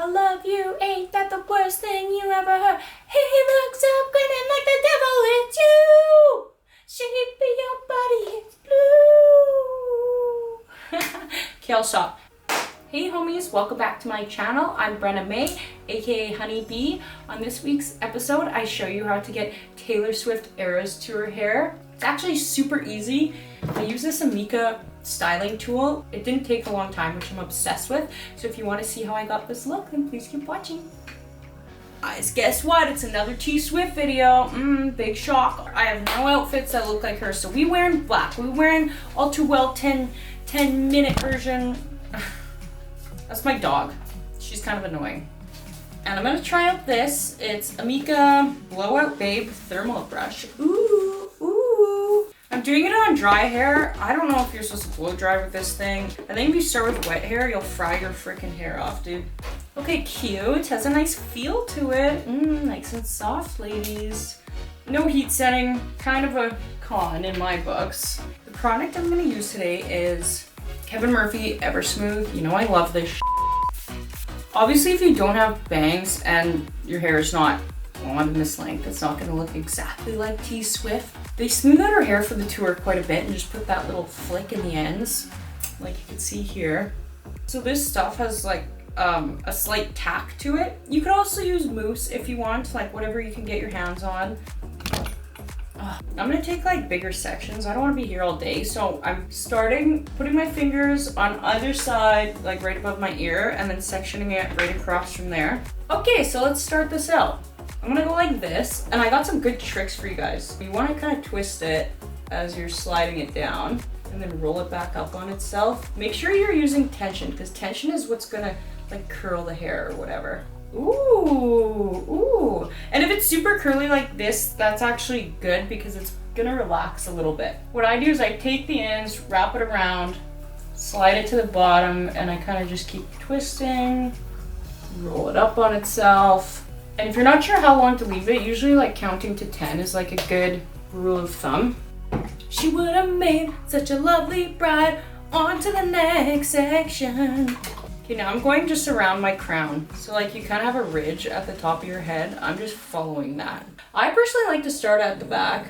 I love you, ain't that the worst thing you ever heard? He looks up grinning like the devil, it's you! Shape of your body, it's blue! Okay, I'll stop. Hey homies, welcome back to my channel. I'm Brena May, aka Honeybee. On this week's episode, I show you how to get Taylor Swift eras to her hair. It's actually super easy. I use this Amika styling tool. It didn't take a long time, which I'm obsessed with. So if you want to see how I got this look, then please keep watching. Guys, guess what? It's another T Swift video. Big shock. I have no outfits that look like her. So we wearing black. We wearing all too well 10 minute version. That's my dog. She's kind of annoying. And I'm gonna try out this. It's Amika Blowout Babe Thermal Brush. Ooh, ooh. I'm doing it on dry hair. I don't know if you're supposed to blow dry with this thing. I think if you start with wet hair, you'll fry your freaking hair off, dude. Okay, cute. Has a nice feel to it. Nice and soft, ladies. No heat setting. Kind of a con in my books. The product I'm gonna use today is Kevin Murphy Ever Smooth. You know I love this shit. Obviously, if you don't have bangs and your hair is not blonde in this length, it's not gonna look exactly like T Swift. They smooth out her hair for the tour quite a bit and just put that little flick in the ends, like you can see here. So this stuff has like a slight tack to it. You could also use mousse if you want, like whatever you can get your hands on. I'm gonna take like bigger sections. I don't want to be here all day, so I'm putting my fingers on either side, like right above my ear, and then sectioning it right across from there. Okay, so let's start this out. I'm gonna go like this, and I got some good tricks for you guys. You want to kind of twist it as you're sliding it down, and then roll it back up on itself. Make sure you're using tension, because tension is what's gonna like curl the hair or whatever. Ooh, ooh. And if it's super curly like this, that's actually good because it's gonna relax a little bit. What I do is I take the ends, wrap it around, slide it to the bottom, and I kind of just keep twisting, roll it up on itself. And if you're not sure how long to leave it, usually like counting to 10 is like a good rule of thumb. She would have made such a lovely bride. On to the next section. Okay, now I'm going just around my crown. So like you kind of have a ridge at the top of your head. I'm just following that. I personally like to start at the back.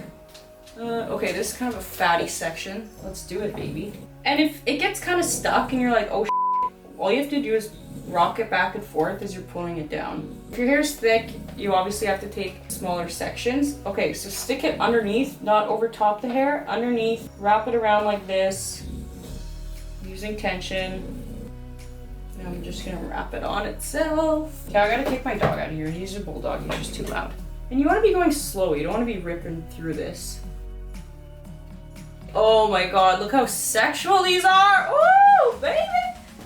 Okay, this is kind of a fatty section. Let's do it, baby. And if it gets kind of stuck and you're like, oh shit, all you have to do is rock it back and forth as you're pulling it down. If your hair's thick, you obviously have to take smaller sections. Okay, so stick it underneath, not over top the hair. Underneath, wrap it around like this, using tension. Now I'm just gonna wrap it on itself. Okay, I gotta take my dog out of here. He's a bulldog, he's just too loud. And you wanna be going slow, you don't wanna be ripping through this. Oh my god, look how sexual these are! Ooh, baby!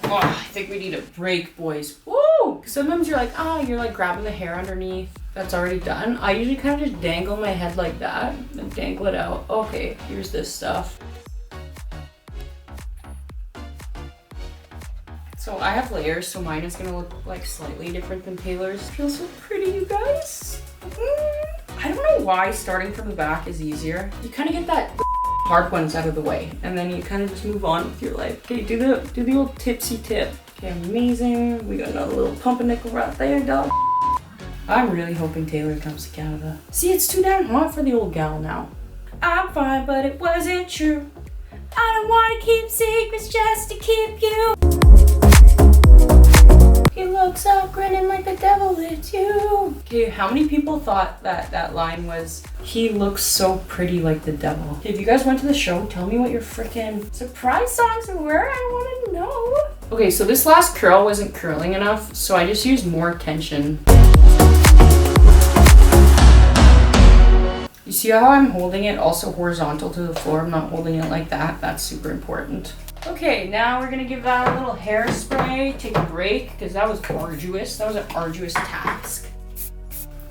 Oh, I think we need a break, boys. Woo! Sometimes you're like, you're like grabbing the hair underneath that's already done. I usually kind of just dangle my head like that and dangle it out. Okay, here's this stuff. So I have layers, so mine is gonna look like slightly different than Taylor's. It feels so pretty, you guys. I don't know why starting from the back is easier. You kind of get that hard ones out of the way, and then you kind of just move on with your life. Okay, do the old tipsy tip. Okay, amazing. We got another little pumpernickel right there, dog. I'm really hoping Taylor comes to Canada. See, it's too damn hot for the old gal now. I'm fine, but it wasn't true. I don't want to keep secrets just to keep you. He looks up grinning like the devil, it's you. Okay, how many people thought that line was, he looks so pretty like the devil? Okay, if you guys went to the show, tell me what your freaking surprise songs were. I want to know. Okay, so this last curl wasn't curling enough, so I just used more tension. You see how I'm holding it also horizontal to the floor? I'm not holding it like that. That's super important. Okay, now we're gonna give that a little hairspray, take a break, because that was arduous. That was an arduous task.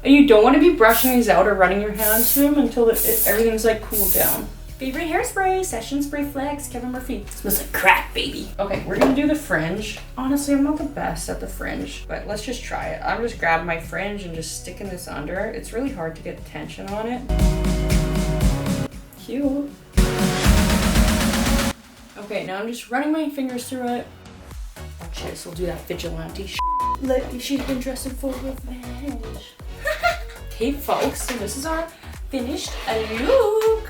And you don't want to be brushing these out or running your hands through them until everything's like cooled down. Favorite hairspray, Session Spray Flex, Kevin Murphy. It smells like crack, baby. Okay, we're gonna do the fringe. Honestly, I'm not the best at the fringe, but let's just try it. I'm just grabbing my fringe and just sticking this under. It's really hard to get tension on it. Cute. Okay, now I'm just running my fingers through it. Watch this, we'll do that vigilante shit. She's been dressing for revenge. Okay, folks, so this is our finished look.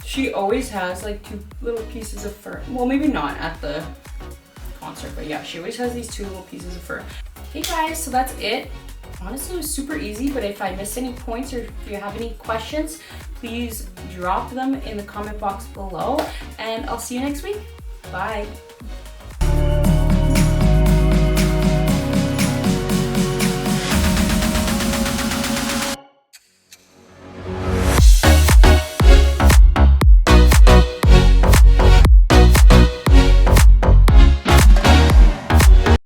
She always has like 2 little pieces of fur. Well, maybe not at the concert, but yeah, she always has these 2 little pieces of fur. Okay guys, so that's it. Honestly, it was super easy, but if I missed any points or if you have any questions, please drop them in the comment box below, and I'll see you next week. Bye.